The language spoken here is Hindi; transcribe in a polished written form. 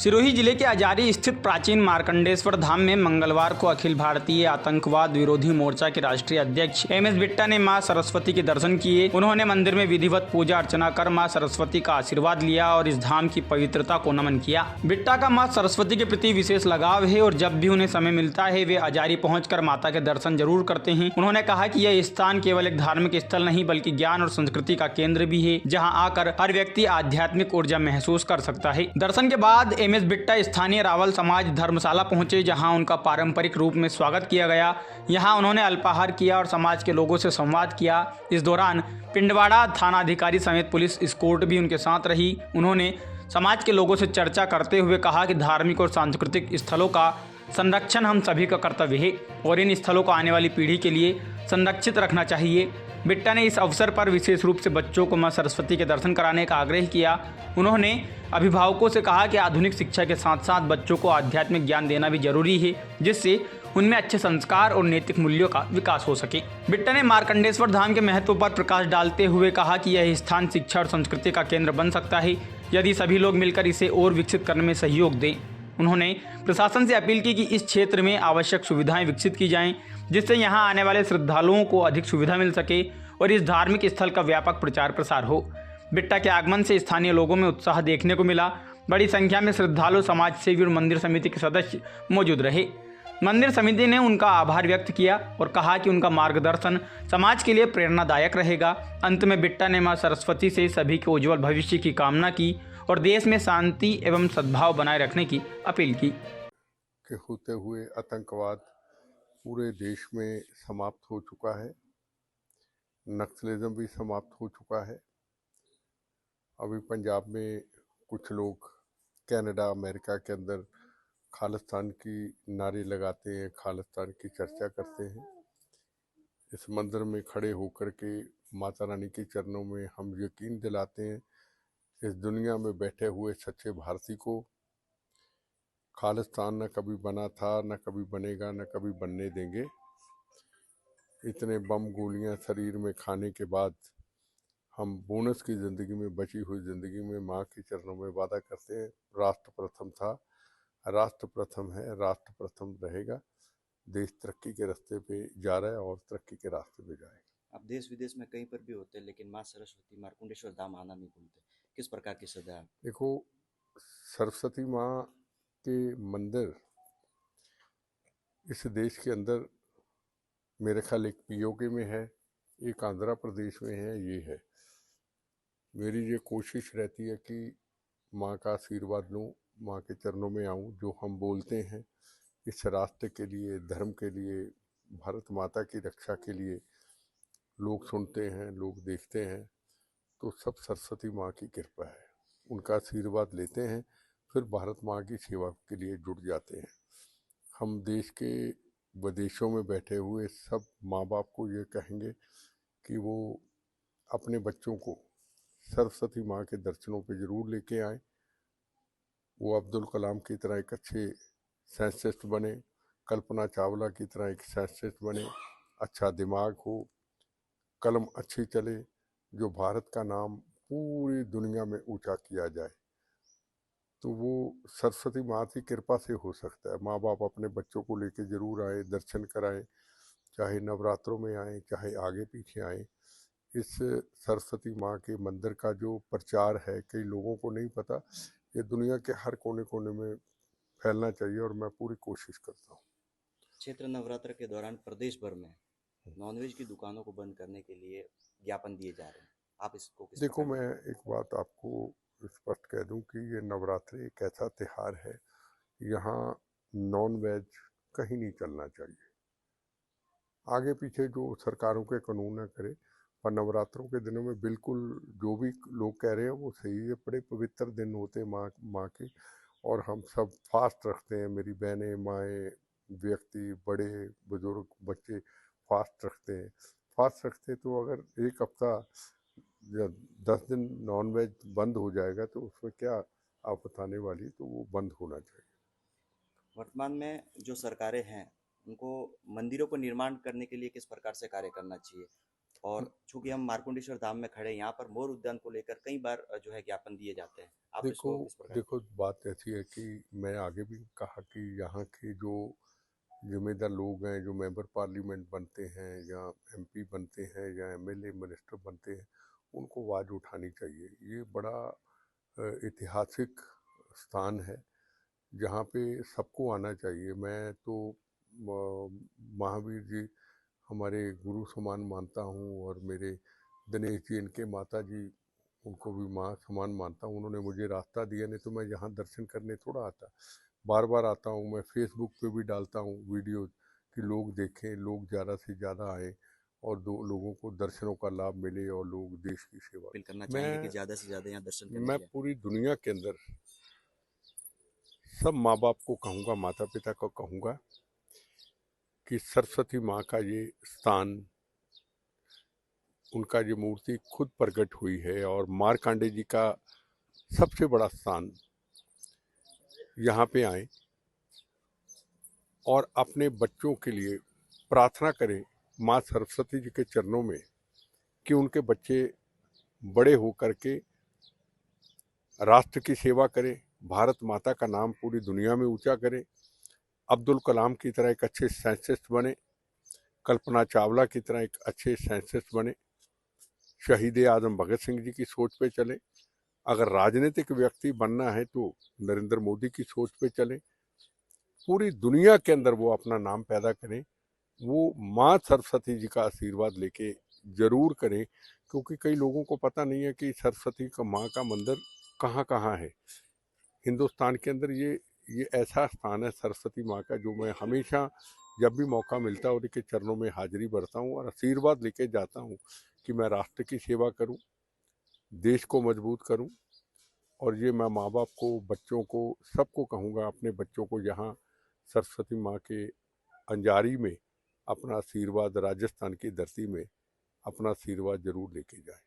सिरोही जिले के अजारी स्थित प्राचीन मार्कंडेश्वर धाम में मंगलवार को अखिल भारतीय आतंकवाद विरोधी मोर्चा के राष्ट्रीय अध्यक्ष एमएस बिट्टा ने मां सरस्वती के दर्शन किए। उन्होंने मंदिर में विधिवत पूजा अर्चना कर मां सरस्वती का आशीर्वाद लिया और इस धाम की पवित्रता को नमन किया। बिट्टा का मां सरस्वती के प्रति विशेष लगाव है और जब भी उन्हें समय मिलता है वे अजारी पहुंचकर माता के दर्शन जरूर करते हैं। उन्होंने कहा कि यह स्थान केवल एक धार्मिक स्थल नहीं बल्कि ज्ञान और संस्कृति का केंद्र भी है, जहाँ आकर हर व्यक्ति आध्यात्मिक ऊर्जा महसूस कर सकता है। दर्शन के बाद एमएस बिट्टा स्थानीय रावल समाज धर्मशाला पहुंचे, जहां उनका पारंपरिक रूप में स्वागत किया गया। यहां उन्होंने अल्पाहार किया और समाज के लोगों से संवाद किया। इस दौरान पिंडवाड़ा थानाधिकारी समेत पुलिस एस्कॉर्ट भी उनके साथ रही। उन्होंने समाज के लोगों से चर्चा करते हुए कहा कि धार्मिक और सांस्कृतिक स्थलों का संरक्षण हम सभी का कर्तव्य है और इन स्थलों को आने वाली पीढ़ी के लिए संरक्षित रखना चाहिए। बिट्टा ने इस अवसर पर विशेष रूप से बच्चों को मां सरस्वती के दर्शन कराने का आग्रह किया। उन्होंने अभिभावकों से कहा कि आधुनिक शिक्षा के साथ साथ बच्चों को आध्यात्मिक ज्ञान देना भी जरूरी है, जिससे उनमें अच्छे संस्कार और नैतिक मूल्यों का विकास हो सके। बिट्टा ने मार्कंडेश्वर धाम के महत्व पर प्रकाश डालते हुए कहा कि यह स्थान शिक्षा और संस्कृति का केंद्र बन सकता है यदि सभी लोग मिलकर इसे और विकसित करने में सहयोग दें। उन्होंने प्रशासन से अपील की कि इस क्षेत्र में आवश्यक सुविधाएं विकसित की जाएं, जिससे यहां आने वाले श्रद्धालुओं को अधिक सुविधा मिल सके और इस धार्मिक स्थल का व्यापक प्रचार प्रसार हो। बिट्टा के आगमन से स्थानीय लोगों में उत्साह देखने को मिला। बड़ी संख्या में श्रद्धालु, समाज सेवी और मंदिर समिति के सदस्य मौजूद रहे। मंदिर समिति ने उनका आभार व्यक्त किया और कहा कि उनका मार्गदर्शन समाज के लिए प्रेरणादायक रहेगा। अंत में बिट्टा ने मां सरस्वती से सभी के उज्जवल भविष्य की कामना की और देश में शांति एवं सद्भाव बनाए रखने की अपील की। के होते हुए आतंकवाद पूरे देश में समाप्त हो चुका है, नक्सलिज्म भी समाप्त हो चुका है। अभी पंजाब में कुछ लोग कनाडा, अमेरिका के अंदर खालिस्तान की नारे लगाते हैं, खालिस्तान की चर्चा करते हैं। इस मंदिर में खड़े होकर के माता रानी के चरणों में हम यकीन दिलाते हैं इस दुनिया में बैठे हुए सच्चे भारतीय को खालिस्तान न कभी बना था, न कभी बनेगा, न कभी बनने देंगे। इतने बम गोलियां शरीर में खाने के बाद हम बोनस की ज़िंदगी में, बची हुई ज़िंदगी में माँ के चरणों में वादा करते हैं। राष्ट्र प्रथम था, राष्ट्र प्रथम है, राष्ट्र प्रथम रहेगा। देश तरक्की के रास्ते पे जा रहा है और तरक्की के रास्ते पे जाएगा। आप देश विदेश में कहीं पर भी होते हैं लेकिन माँ सरस्वती मार्कंडेश्वर धाम आना नहीं भूलते, किस प्रकार की श्रद्धा है? देखो, सरस्वती माँ के मंदिर इस देश के अंदर मेरे ख्याल एक पीओके में है, एक आंध्र प्रदेश में है, ये है। मेरी ये कोशिश रहती है कि माँ का आशीर्वाद लूँ, माँ के चरणों में आऊँ। जो हम बोलते हैं इस राष्ट्र के लिए, धर्म के लिए, भारत माता की रक्षा के लिए लोग सुनते हैं, लोग देखते हैं, तो सब सरस्वती माँ की कृपा है। उनका आशीर्वाद लेते हैं, फिर भारत माँ की सेवा के लिए जुट जाते हैं। हम देश के विदेशों में बैठे हुए सब माँ बाप को ये कहेंगे कि वो अपने बच्चों को सरस्वती माँ के दर्शनों पे ज़रूर लेके आए। वो अब्दुल कलाम की तरह एक अच्छे साइंटिस्ट बने, कल्पना चावला की तरह एक साइंटिस्ट बने, अच्छा दिमाग हो, कलम अच्छी चले, जो भारत का नाम पूरी दुनिया में ऊंचा किया जाए। तो वो सरस्वती माँ की कृपा से हो सकता है। माँ बाप अपने बच्चों को लेके ज़रूर आए, दर्शन कराएं, चाहे नवरात्रों में आए, चाहे आगे पीछे आए। इस सरस्वती माँ के मंदिर का जो प्रचार है कई लोगों को नहीं पता, ये दुनिया के हर कोने कोने में फैलना चाहिए और मैं पूरी कोशिश करता हूँ। क्षेत्र नवरात्र के दौरान प्रदेश भर में नॉनवेज की दुकानों को बंद करने के लिए ज्ञापन दिए जा रहे हैं, आप इसको किस देखो, प्रकार मैं एक बात आपको स्पष्ट कह दूं कि ये नवरात्रि एक ऐसा त्यौहार है, यहाँ नॉन वेज कहीं नहीं चलना चाहिए। आगे पीछे जो सरकारों के कानून है करे, पर नवरात्रों के दिनों में बिल्कुल जो भी लोग कह रहे हैं वो सही है। बड़े पवित्र दिन होते हैं माँ के, और हम सब फास्ट रखते हैं। मेरी बहनें, माएँ, व्यक्ति, बड़े बुजुर्ग, बच्चे फास्ट रखते हैं। फास्ट रखते तो अगर एक हफ्ता या 10 दिन नॉन वेज बंद हो जाएगा तो उसमें क्या आफत आने वाली, तो वो बंद होना चाहिए। वर्तमान में जो सरकारें हैं उनको मंदिरों को निर्माण करने के लिए किस प्रकार से कार्य करना चाहिए? और चूंकि हम मार्कंडेश्वर धाम में खड़े हैं, यहाँ पर मोर उद्यान को लेकर कई बार जो है ज्ञापन दिए जाते हैं, आप देखो इसको किस प्रकार देखो बात ऐसी है कि मैं आगे भी कहा कि यहाँ के जो जिम्मेदार लोग हैं, जो मेंबर पार्लियामेंट बनते हैं या एमपी बनते हैं या एमएलए मिनिस्टर बनते हैं, उनको आवाज़ उठानी चाहिए। ये बड़ा ऐतिहासिक स्थान है जहाँ पे सबको आना चाहिए। मैं तो महावीर जी हमारे गुरु समान मानता हूँ, और मेरे दिनेश जी, इनके माता जी, उनको भी माँ समान मानता हूँ। उन्होंने मुझे रास्ता दिया, नहीं तो मैं यहाँ दर्शन करने थोड़ा आता। बार बार आता हूँ, मैं फेसबुक पे भी डालता हूँ वीडियो कि लोग देखें, लोग ज़्यादा से ज़्यादा आए और दो लोगों को दर्शनों का लाभ मिले और लोग देश की सेवा अपील करना करें। चाहेंगे कि ज़्यादा से ज़्यादा यहाँ दर्शन करने मैं के लिए? पूरी दुनिया के अंदर सब माँ बाप को कहूँगा, माता पिता को कहूँगा कि सरस्वती माँ का ये स्थान, उनका ये मूर्ति खुद प्रकट हुई है, और मार्कंडे जी का सबसे बड़ा स्थान, यहाँ पे आए और अपने बच्चों के लिए प्रार्थना करें माँ सरस्वती जी के चरणों में कि उनके बच्चे बड़े होकर के राष्ट्र की सेवा करें, भारत माता का नाम पूरी दुनिया में ऊंचा करें, अब्दुल कलाम की तरह एक अच्छे साइंटिस्ट बने, कल्पना चावला की तरह एक अच्छे साइंटिस्ट बने, शहीद आजम भगत सिंह जी की सोच पे चले। अगर राजनीतिक व्यक्ति बनना है तो नरेंद्र मोदी की सोच पे चले। पूरी दुनिया के अंदर वो अपना नाम पैदा करें। वो माँ सरस्वती जी का आशीर्वाद लेके जरूर करें, क्योंकि कई लोगों को पता नहीं है कि सरस्वती का माँ का मंदिर कहाँ कहाँ है हिंदुस्तान के अंदर। ये ऐसा स्थान है सरस्वती माँ का, जो मैं हमेशा जब भी मौका मिलता है उनके चरणों में हाजिरी भरता हूँ और आशीर्वाद लेके जाता हूँ कि मैं राष्ट्र की सेवा करूँ, देश को मजबूत करूँ। और ये मैं माँ बाप को, बच्चों को, सबको कहूँगा अपने बच्चों को यहाँ सरस्वती माँ के अंजारी में अपना आशीर्वाद, राजस्थान की धरती में अपना आशीर्वाद जरूर लेके जाए।